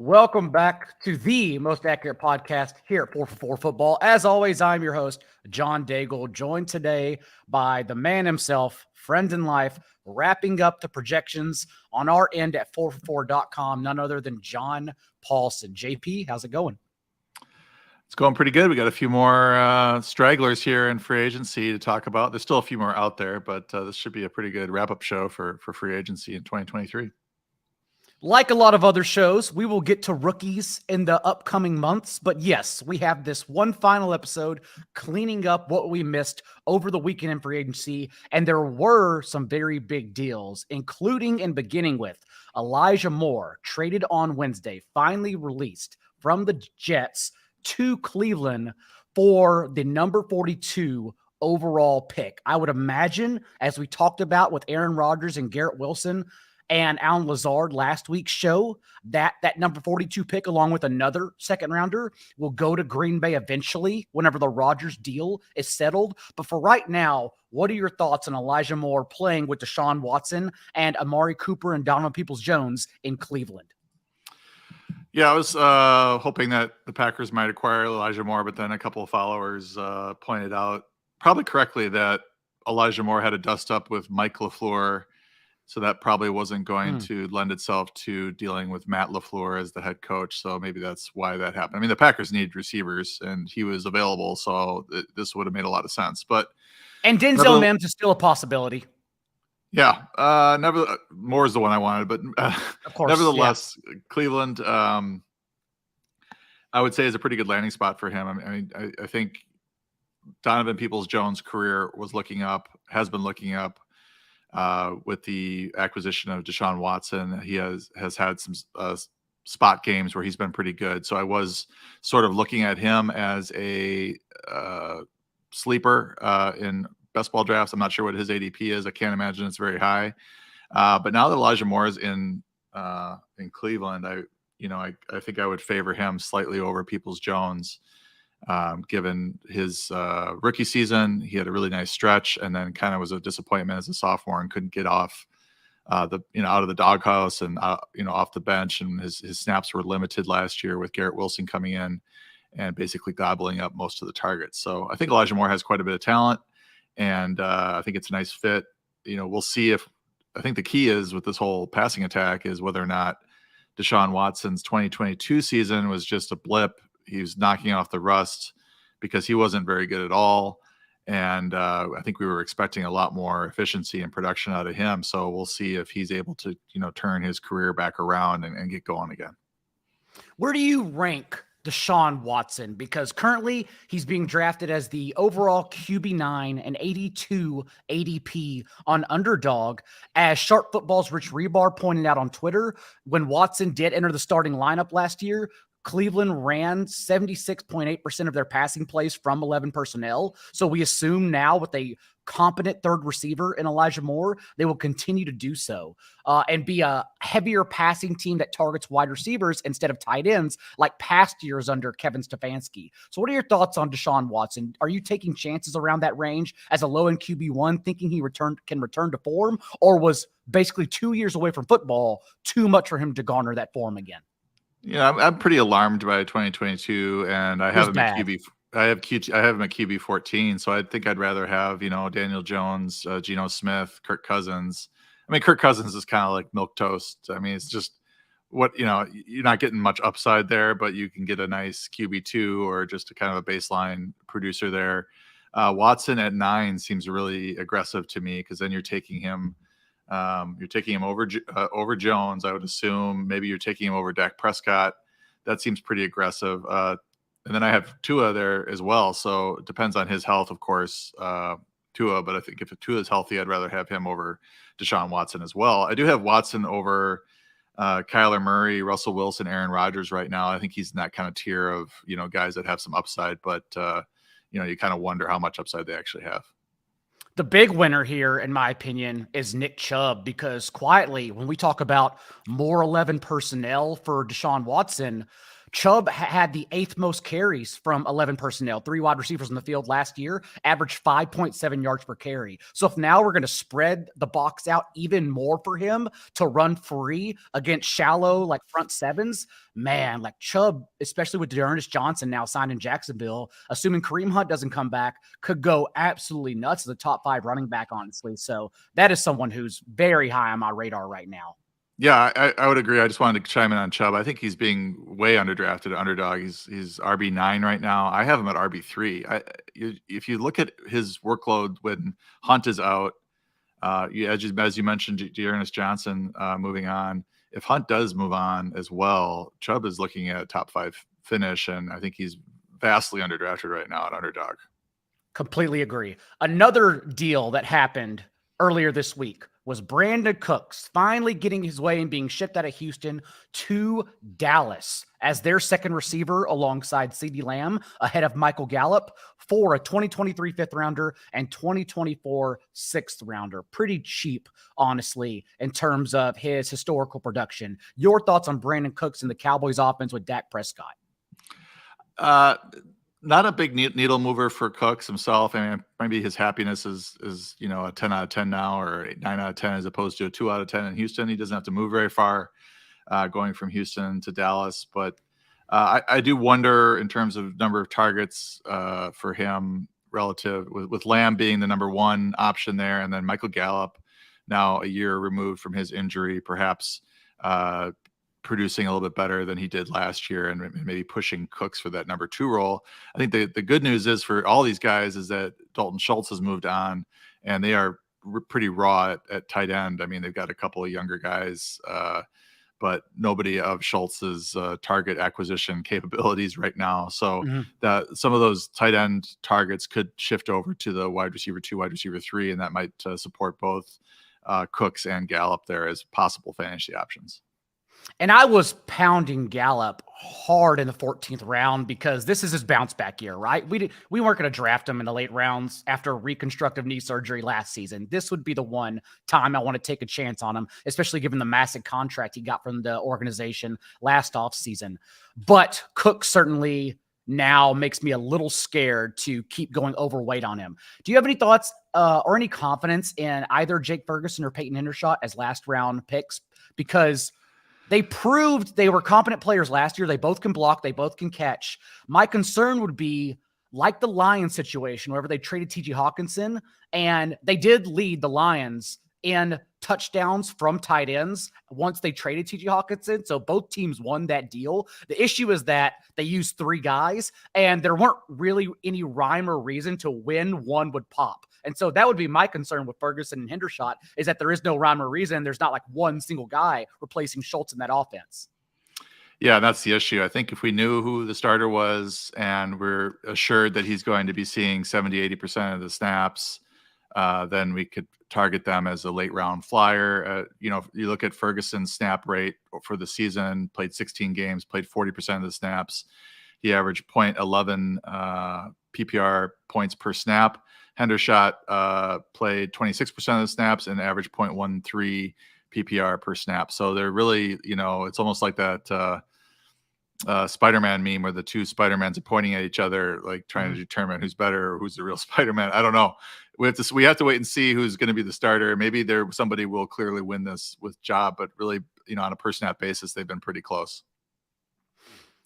Welcome back to the most accurate podcast here at 4for4 Football. As always, I'm your host, John Daigle, joined today by the man himself, friend in life, wrapping up the projections on our end at 4for4.com, none other than John Paulsen. JP, how's it going? It's going pretty good. We got a few more stragglers here in free agency to talk about. There's still a few more out there, but this should be a pretty good wrap-up show for free agency in 2023. Like a lot of other shows, we will get to rookies in the upcoming months. But yes, we have this one final episode cleaning up what we missed over the weekend in free agency. And there were some very big deals, including and beginning with Elijah Moore, traded on Wednesday, finally released from the Jets to Cleveland for the number 42 overall pick. I would imagine, as we talked about with Aaron Rodgers and Garrett Wilson and Alan Lazard last week's show, that number 42 pick, along with another second rounder, will go to Green Bay eventually whenever the Rodgers deal is settled. But for right now, what are your thoughts on Elijah Moore playing with Deshaun Watson and Amari Cooper and Donovan Peoples-Jones in Cleveland? Yeah, I was hoping that the Packers might acquire Elijah Moore, but then a couple of followers pointed out, probably correctly, that Elijah Moore had a dust-up with Mike LaFleur. So that probably wasn't going to lend itself to dealing with Matt LaFleur as the head coach. So maybe that's why that happened. I mean, the Packers need receivers, and he was available, so this would have made a lot of sense. And Denzel Mims is still a possibility. Yeah, Moore is the one I wanted, but of course, nevertheless, yeah. Cleveland, I would say, is a pretty good landing spot for him. I think Donovan Peoples-Jones' career has been looking up. With the acquisition of Deshaun Watson, he has had some spot games where he's been pretty good. So I was sort of looking at him as a sleeper in best ball drafts. I'm not sure what his ADP is. I can't imagine it's very high. But now that Elijah Moore is in Cleveland, I think I would favor him slightly over Peoples-Jones. Given his rookie season, he had a really nice stretch, and then kind of was a disappointment as a sophomore and couldn't get off out of the doghouse and off the bench, and his snaps were limited last year with Garrett Wilson coming in and basically gobbling up most of the targets. So I think Elijah Moore has quite a bit of talent, and I think it's a nice fit. We'll see I think the key is with this whole passing attack is whether or not Deshaun Watson's 2022 season was just a blip. He was knocking off the rust because he wasn't very good at all. And I think we were expecting a lot more efficiency and production out of him. So we'll see if he's able to, turn his career back around and get going again. Where do you rank Deshaun Watson? Because currently he's being drafted as the overall QB9 and 82 ADP on Underdog. As Sharp Football's Rich Rebar pointed out on Twitter, when Watson did enter the starting lineup last year, Cleveland ran 76.8% of their passing plays from 11 personnel. So we assume now with a competent third receiver in Elijah Moore, they will continue to do so and be a heavier passing team that targets wide receivers instead of tight ends like past years under Kevin Stefanski. So what are your thoughts on Deshaun Watson? Are you taking chances around that range as a low-end QB1 thinking he can return to form, or was basically 2 years away from football too much for him to garner that form again? Yeah, I'm pretty alarmed by 2022, and I have him at QB. I have him at QB 14, so I think I'd rather have Daniel Jones, Geno Smith, Kirk Cousins. I mean, Kirk Cousins is kind of like milquetoast. I mean, it's just you're not getting much upside there, but you can get a nice QB2 or just a kind of a baseline producer there. Watson at 9 seems really aggressive to me because then you're taking him. You're taking him over Jones, I would assume. Maybe you're taking him over Dak Prescott. That seems pretty aggressive. And then I have Tua there as well. So it depends on his health, of course, Tua. But I think if Tua is healthy, I'd rather have him over Deshaun Watson as well. I do have Watson over Kyler Murray, Russell Wilson, Aaron Rodgers right now. I think he's in that kind of tier of, guys that have some upside. But, you kind of wonder how much upside they actually have. The big winner here, in my opinion, is Nick Chubb, because quietly, when we talk about more 11 personnel for Deshaun Watson, Chubb had the 8th most carries from 11 personnel, 3 wide receivers in the field last year, averaged 5.7 yards per carry. So if now we're going to spread the box out even more for him to run free against shallow, like front sevens, man, like Chubb, especially with D'Ernest Johnson now signed in Jacksonville, assuming Kareem Hunt doesn't come back, could go absolutely nuts as a top 5 running back, honestly. So that is someone who's very high on my radar right now. Yeah, I would agree. I just wanted to chime in on Chubb. I think he's being way underdrafted, underdog. He's RB9 right now. I have him at RB3. If you look at his workload when Hunt is out, as you mentioned, D'Ernest Johnson moving on. If Hunt does move on as well, Chubb is looking at a top 5 finish, and I think he's vastly underdrafted right now at underdog. Completely agree. Another deal that happened earlier this week was Brandin Cooks finally getting his way and being shipped out of Houston to Dallas as their second receiver alongside CeeDee Lamb, ahead of Michael Gallup, for a 2023 5th rounder and 2024 6th rounder. Pretty cheap, honestly, in terms of his historical production. Your thoughts on Brandin Cooks and the Cowboys offense with Dak Prescott? Not a big needle mover for Cooks himself. I mean, maybe his happiness is a 10 out of 10 now, or a 9 out of 10 as opposed to a 2 out of 10 in Houston. He doesn't have to move very far going from Houston to Dallas. But I do wonder in terms of number of targets for him relative with Lamb being the number 1 option there, and then Michael Gallup now a year removed from his injury, perhaps producing a little bit better than he did last year, and maybe pushing Cooks for that number 2 role. I think the good news is for all these guys is that Dalton Schultz has moved on, and they are pretty raw at tight end. I mean, they've got a couple of younger guys, but nobody of Schultz's target acquisition capabilities right now. So some of those tight end targets could shift over to the wide receiver 2, wide receiver 3, and that might support both Cooks and Gallup there as possible fantasy options. And I was pounding Gallup hard in the 14th round because this is his bounce back year, right? We weren't going to draft him in the late rounds after reconstructive knee surgery last season. This would be the one time I want to take a chance on him, especially given the massive contract he got from the organization last offseason. But Cook certainly now makes me a little scared to keep going overweight on him. Do you have any thoughts or any confidence in either Jake Ferguson or Peyton Hendershot as last round picks? Because they proved they were competent players last year. They both can block. They both can catch. My concern would be like the Lions situation, wherever they traded T.J. Hawkinson, and they did lead the Lions in touchdowns from tight ends once they traded T.J. Hawkinson. So both teams won that deal. The issue is that they used 3 guys, and there weren't really any rhyme or reason to when one would pop. And so that would be my concern with Ferguson and Hendershot, is that there is no rhyme or reason. There's not like one single guy replacing Schultz in that offense. Yeah, that's the issue. I think if we knew who the starter was and we're assured that he's going to be seeing 70-80% of the snaps, then we could target them as a late round flyer. You look at Ferguson's snap rate for the season, played 16 games, played 40% of the snaps. He averaged 0.11 PPR points per snap. Hendershot played 26% of the snaps and averaged 0.13 PPR per snap. So they're really, it's almost like that Spider-Man meme where the 2 Spider-Mans are pointing at each other, like trying to determine who's better or who's the real Spider-Man. I don't know. We have to wait and see who's going to be the starter. Maybe somebody will clearly win this with job, but really, on a per snap basis, they've been pretty close.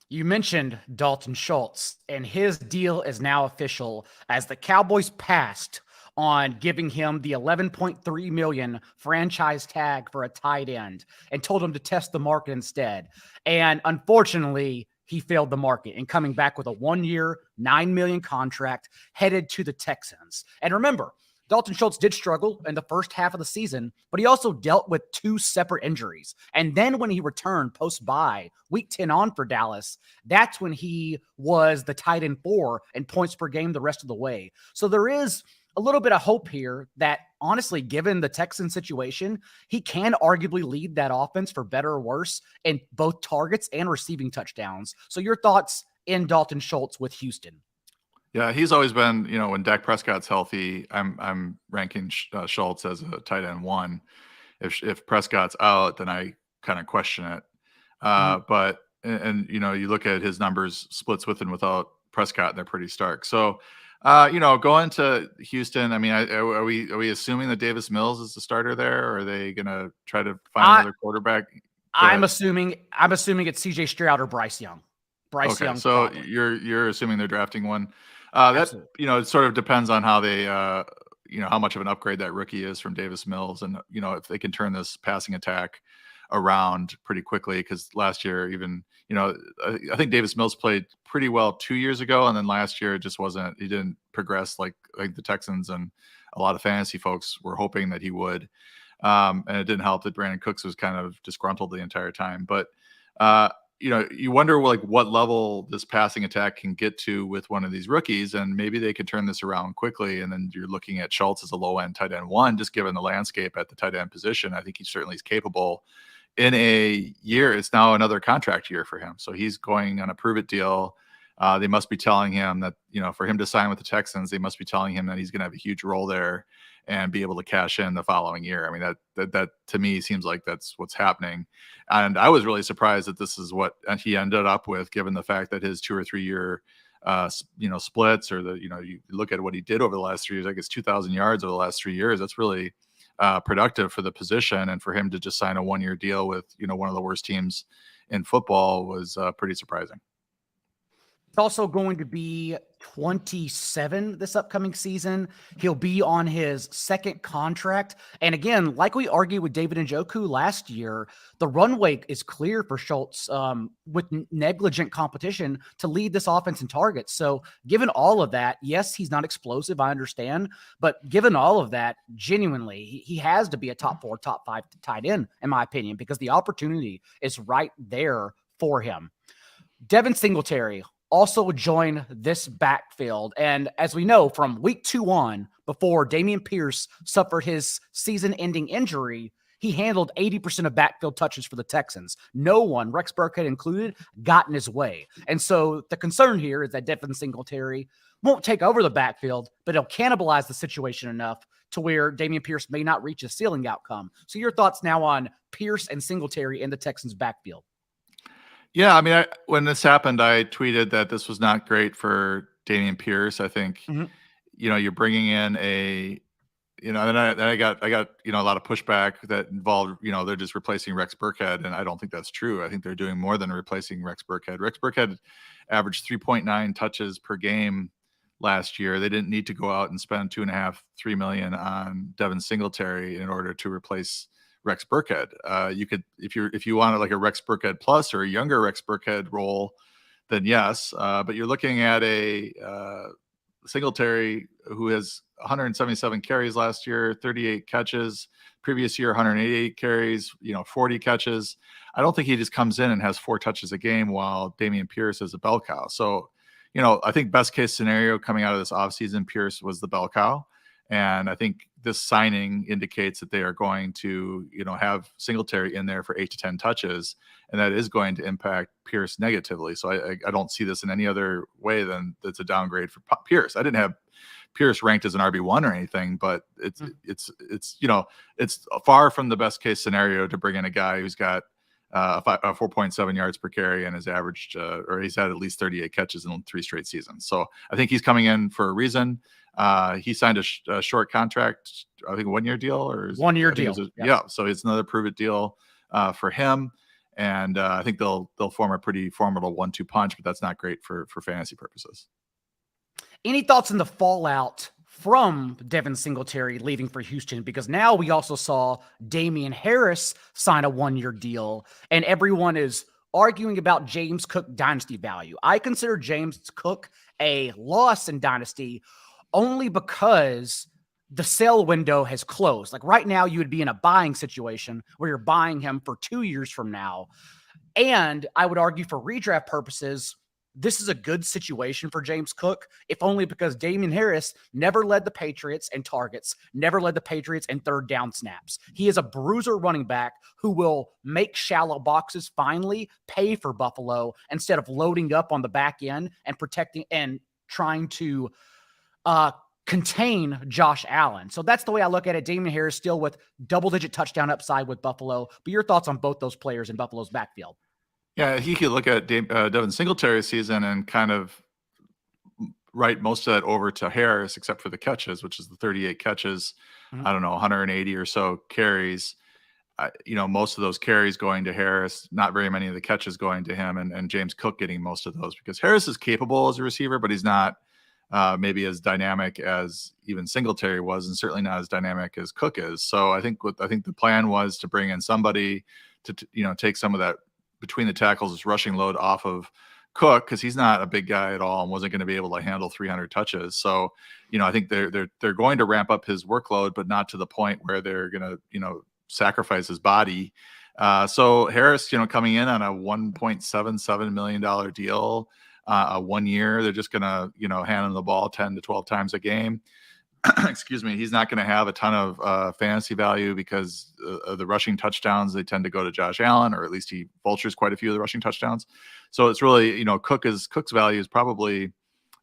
You mentioned Dalton Schultz, and his deal is now official as the Cowboys passed on giving him the $11.3 million franchise tag for a tight end and told him to test the market instead. And unfortunately, he failed the market and coming back with a 1-year, $9 million contract headed to the Texans. And remember, Dalton Schultz did struggle in the first half of the season, but he also dealt with 2 separate injuries. And then when he returned post-bye, week 10 on for Dallas, that's when he was the tight end 4 in points per game the rest of the way. So there is a little bit of hope here that, honestly, given the Texan situation, he can arguably lead that offense for better or worse in both targets and receiving touchdowns. So your thoughts in Dalton Schultz with Houston? Yeah, he's always been, when Dak Prescott's healthy, I'm ranking Schultz as a tight end 1. If Prescott's out, then I kind of question it. But and you look at his numbers, splits with and without Prescott, and they're pretty stark. So, going to Houston, I mean, are we assuming that Davis Mills is the starter there, or are they going to try to find another quarterback? I'm assuming it's CJ Stroud or Bryce Young. Young. So probably. You're assuming they're drafting one. It sort of depends on how they, how much of an upgrade that rookie is from Davis Mills, and if they can turn this passing attack around pretty quickly. Because last year, even I think Davis Mills played pretty well 2 years ago, and then last year it just wasn't. He didn't progress like the Texans and a lot of fantasy folks were hoping that he would. And it didn't help that Brandin Cooks was kind of disgruntled the entire time. But you wonder what level this passing attack can get to with one of these rookies, and maybe they can turn this around quickly. And then you're looking at Schultz as a low end tight end one, just given the landscape at the tight end position. I think he certainly is capable. In a year, it's now another contract year for him, so he's going on a prove it deal. They must be telling him that for him to sign with the Texans, they must be telling him that he's going to have a huge role there and be able to cash in the following year. I mean, that to me seems like that's what's happening. And I was really surprised that this is what he ended up with, given the fact that his 2 or 3 year, splits, or you look at what he did over the last 3 years, I guess 2,000 yards over the last 3 years. That's really productive for the position. And for him to just sign a 1 year deal with, one of the worst teams in football was pretty surprising. It's also going to be 27 this upcoming season. He'll be on his second contract. And again, like we argued with David Njoku last year, the runway is clear for Schultz with negligent competition to lead this offense in targets. So given all of that, yes, he's not explosive, I understand. But given all of that, genuinely, he has to be a top 4, top 5 tight end, in my opinion, because the opportunity is right there for him. Devin Singletary also join this backfield. And as we know from week 2 on, before Dameon Pierce suffered his season-ending injury, he handled 80% of backfield touches for the Texans. No one, Rex Burkhead included, got in his way. And so the concern here is that Devin Singletary won't take over the backfield, but he'll cannibalize the situation enough to where Dameon Pierce may not reach a ceiling outcome. So your thoughts now on Pierce and Singletary in the Texans backfield? Yeah, I mean, when this happened, I tweeted that this was not great for Dameon Pierce. I think, you're bringing in then I got a lot of pushback that involved, they're just replacing Rex Burkhead, and I don't think that's true. I think they're doing more than replacing Rex Burkhead. Rex Burkhead averaged 3.9 touches per game last year. They didn't need to go out and spend $2.5-3 million on Devin Singletary in order to replace Rex Burkhead. You could, if you wanted like a Rex Burkhead plus or a younger Rex Burkhead role, then yes. But you're looking at a Singletary who has 177 carries last year, 38 catches. Previous year, 188 carries, 40 catches. I don't think he just comes in and has 4 touches a game while Dameon Pierce is a bell cow. So, I think best case scenario coming out of this offseason, Pierce was the bell cow. And I think this signing indicates that they are going to, have Singletary in there for 8 to 10 touches, and that is going to impact Pierce negatively. So I don't see this in any other way than it's a downgrade for Pierce. I didn't have Pierce ranked as an RB1 or anything, but it's far from the best case scenario to bring in a guy who's got 4.7 yards per carry and has averaged or he's had at least 38 catches in 3 straight seasons. So I think he's coming in for a reason. He signed a short contract, I think 1 year deal or 1 year deal. Yeah. So it's another prove it deal for him. And I think they'll form a pretty formidable 1-2 punch, but that's not great for fantasy purposes. Any thoughts on the fallout from Devin Singletary leaving for Houston? Because now we also saw Damien Harris sign a 1 year deal, and everyone is arguing about James Cook dynasty value. I consider James Cook a loss in dynasty only because the sale window has closed. Like right now, you would be in a buying situation where you're buying him for 2 years from now. And I would argue for redraft purposes, this is a good situation for James Cook, if only because Damien Harris never led the Patriots in targets, never led the Patriots in third down snaps. He is a bruiser running back who will make shallow boxes finally pay for Buffalo instead of loading up on the back end and protecting and trying to contain Josh Allen. So that's the way I look at it. Damien Harris still with double-digit touchdown upside with Buffalo. But your thoughts on both those players in Buffalo's backfield? Yeah, he could look at Devin Singletary's season and kind of write most of that over to Harris, except for the catches, which is the 38 catches. Mhm. I don't know, 180 or so carries. Most of those carries going to Harris, not very many of the catches going to him, and James Cook getting most of those, because Harris is capable as a receiver, but he's not maybe as dynamic as even Singletary was, and certainly not as dynamic as Cook is. So I think the plan was to bring in somebody to take some of that between the tackles rushing load off of Cook, because he's not a big guy at all and wasn't going to be able to handle 300 touches. So I think they're going to ramp up his workload, but not to the point where they're going to sacrifice his body. So Harris, coming in on a $1.77 million deal, 1 year, they're just going to, hand him the ball 10 to 12 times a game. Excuse me. He's not going to have a ton of fantasy value because of the rushing touchdowns. They tend to go to Josh Allen, or at least he vultures quite a few of the rushing touchdowns. So it's really, Cook's value is probably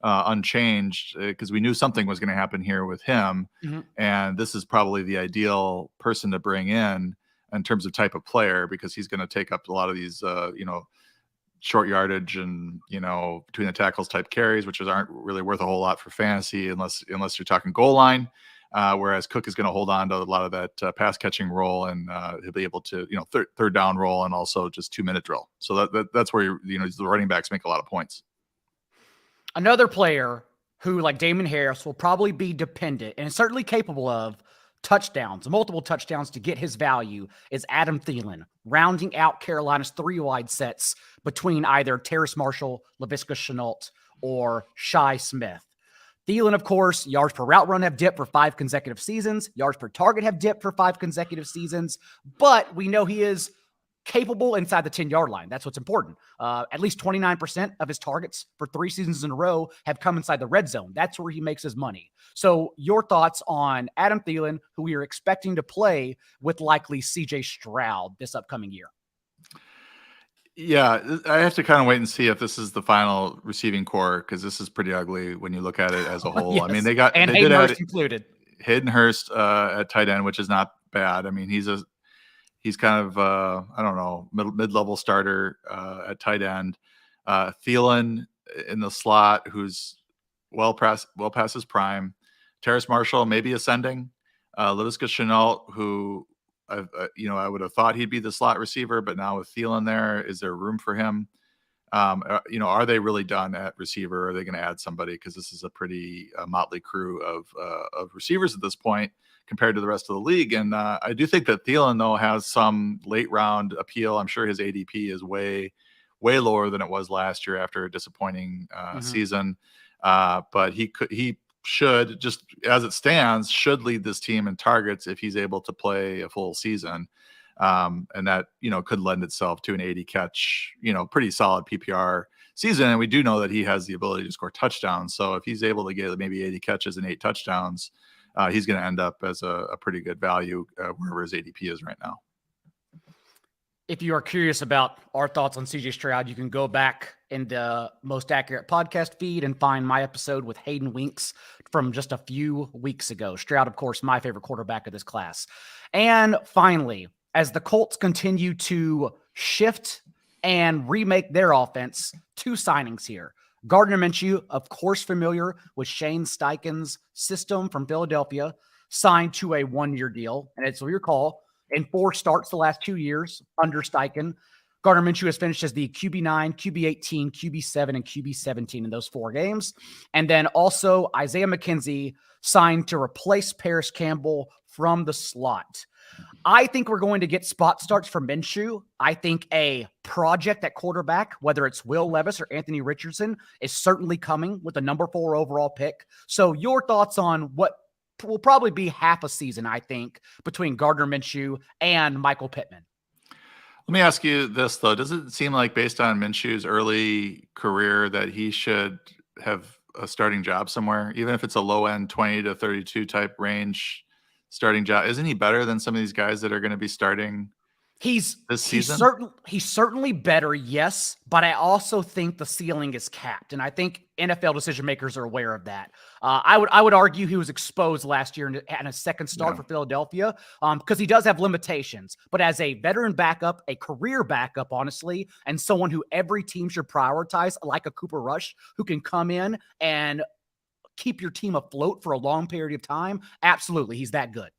unchanged, because we knew something was going to happen here with him. Mm-hmm. And this is probably the ideal person to bring in terms of type of player, because he's going to take up a lot of these, short yardage and, between the tackles type carries, which aren't really worth a whole lot for fantasy unless you're talking goal line. Whereas Cook is going to hold on to a lot of that pass catching role, and he'll be able to, third down role, and also just 2-minute drill. So that's where, the running backs make a lot of points. Another player who, like Damien Harris, will probably be dependent and certainly capable of multiple touchdowns to get his value, is Adam Thielen, rounding out Carolina's 3-wide sets between either Terrace Marshall, Laviska Shenault, or Shi Smith. Thielen, of course, yards per route run have dipped for 5 consecutive seasons. Yards per target have dipped for 5 consecutive seasons. But we know he is capable inside the 10-yard line. That's what's important. At least 29% of his targets for 3 seasons in a row have come inside the red zone. That's where he makes his money. So your thoughts on Adam Thielen, who we are expecting to play with likely CJ Stroud this upcoming year? Yeah, I have to kind of wait and see if this is the final receiving core, because this is pretty ugly when you look at it as a whole. Yes. I mean, they Hayden Hurst included. Hayden Hurst at tight end, which is not bad. I mean, he's kind of I don't know, mid-level starter at tight end. Thielen in the slot, who's well past his prime. Terrace Marshall maybe ascending. Laviska Shenault, who I would have thought he'd be the slot receiver, but now with Thielen there, is there room for him? Are they really done at receiver? Or are they going to add somebody? Because this is a pretty motley crew of receivers at this point compared to the rest of the league. And I do think that Thielen, though, has some late round appeal. I'm sure his ADP is way lower than it was last year after a disappointing season. But he should, just as it stands, should lead this team in targets if he's able to play a full season. And that, could lend itself to an 80 catch, pretty solid PPR season. And we do know that he has the ability to score touchdowns. So if he's able to get maybe 80 catches and 8 touchdowns, he's going to end up as a pretty good value wherever his ADP is right now. If you are curious about our thoughts on CJ Stroud, you can go back in the Most Accurate podcast feed and find my episode with Hayden Winks from just a few weeks ago. Stroud, of course, my favorite quarterback of this class. And finally, as the Colts continue to shift and remake their offense, 2 signings here. Gardner Minshew, of course familiar with Shane Steichen's system from Philadelphia, signed to a 1-year deal. And it's your call. In 4 starts the last 2 years under Steichen, Gardner Minshew has finished as the QB9, QB18, QB7, and QB17 in those 4 games. And then also Isaiah McKenzie signed to replace Paris Campbell from the slot. I think we're going to get spot starts for Minshew. I think a project at quarterback, whether it's Will Levis or Anthony Richardson, is certainly coming with a number 4 overall pick. So your thoughts on what will probably be half a season, I think, between Gardner Minshew and Michael Pittman. Let me ask you this, though. Does it seem like, based on Minshew's early career, that he should have a starting job somewhere, even if it's a low-end 20 to 32 type range starting job? Isn't he better than some of these guys that are going to be starting He's season? He's certainly better, yes, but I also think the ceiling is capped, and I think NFL decision makers are aware of that. I would argue he was exposed last year in a second start for Philadelphia because he does have limitations. But as a veteran backup, a career backup, honestly, and someone who every team should prioritize, like a Cooper Rush, who can come in and keep your team afloat for a long period of time, absolutely, he's that good.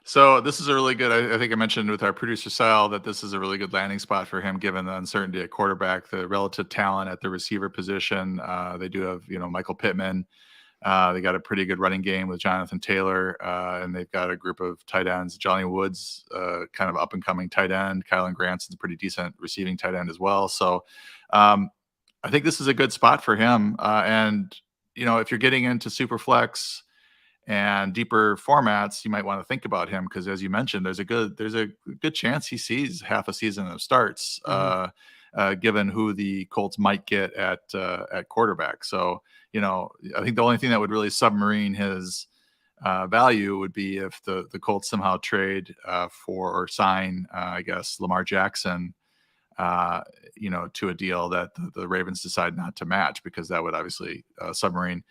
So this is a really good, I think I mentioned with our producer Sal that this is a really good landing spot for him, given the uncertainty at quarterback, the relative talent at the receiver position. They do have, Michael Pittman. They got a pretty good running game with Jonathan Taylor, and they've got a group of tight ends. Johnny Woods, kind of up and coming tight end. Kylan Granson's a pretty decent receiving tight end as well. So I think this is a good spot for him. And if you're getting into super flex and deeper formats, you might want to think about him because, as you mentioned, there's a good chance he sees half a season of starts, given who the Colts might get at quarterback. So, I think the only thing that would really submarine his value would be if the Colts somehow trade for or sign, I guess, Lamar Jackson, to a deal that the Ravens decide not to match, because that would obviously submarine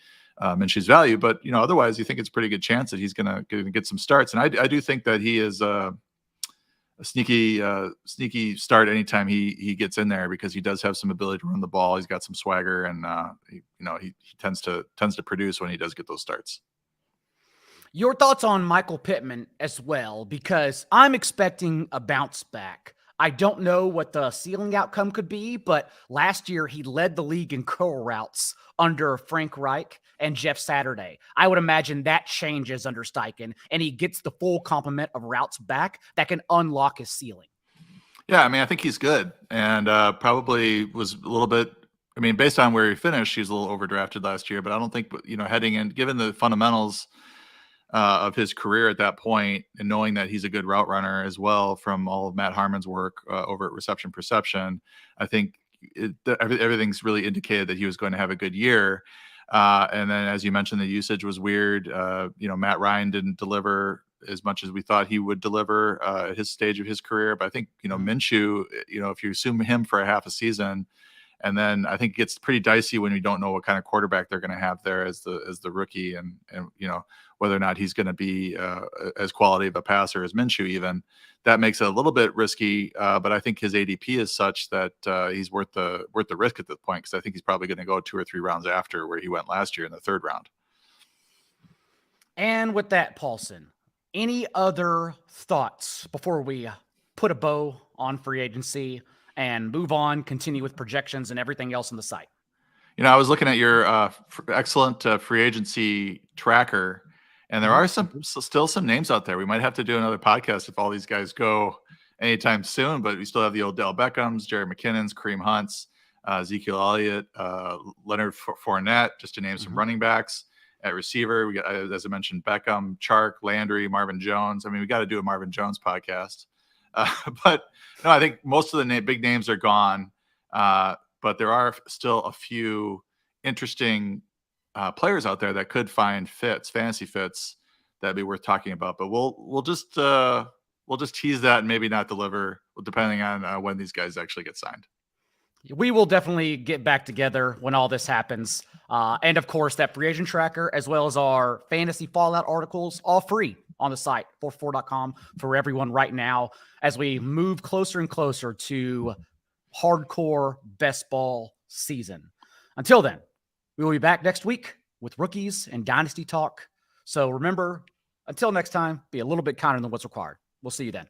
Minshew's value. But otherwise, you think it's a pretty good chance that he's going to get some starts. And I do think that he is a sneaky start anytime he gets in there, because he does have some ability to run the ball. He's got some swagger, and he tends to produce when he does get those starts. Your thoughts on Michael Pittman as well, because I'm expecting a bounce back. I don't know what the ceiling outcome could be, but last year he led the league in curl routes under Frank Reich and Jeff Saturday. I would imagine that changes under Steichen, and he gets the full complement of routes back that can unlock his ceiling. Yeah, I think he's good, and probably was a little bit. Based on where he finished, he was a little overdrafted last year. But I don't think, heading in, given the fundamentals of his career at that point, and knowing that he's a good route runner as well from all of Matt Harmon's work over at Reception Perception, I think everything's really indicated that he was going to have a good year. And then, as you mentioned, the usage was weird. Matt Ryan didn't deliver as much as we thought he would deliver at his stage of his career. But I think, Minshew, if you assume him for a half a season, and then I think it gets pretty dicey when you don't know what kind of quarterback they're going to have there as the rookie, and whether or not he's going to be as quality of a passer as Minshew even. That makes it a little bit risky, but I think his ADP is such that he's worth the risk at this point, because I think he's probably going to go 2 or 3 rounds after where he went last year in the 3rd round. And with that, Paulsen, any other thoughts before we put a bow on free agency and move on, continue with projections and everything else on the site? I was looking at your excellent free agency tracker, and there are still some names out there. We might have to do another podcast if all these guys go anytime soon, but we still have the Odell Beckhams, Jerry McKinnons, Kareem Hunts, Ezekiel Elliott, Leonard Fournette, just to name some running backs. At receiver, we got, as I mentioned, Beckham, Chark, Landry, Marvin Jones. We got to do a Marvin Jones podcast. But no, I think most of the big names are gone. But there are still a few interesting players out there that could find fantasy fits that'd be worth talking about. But we'll just tease that and maybe not deliver, depending on when these guys actually get signed. We will definitely get back together when all this happens. And of course, that free agent tracker, as well as our fantasy fallout articles, all free on the site, 4for4.com, for everyone right now, as we move closer and closer to hardcore best ball season. Until then, we will be back next week with rookies and dynasty talk. So remember, until next time, be a little bit kinder than what's required. We'll see you then.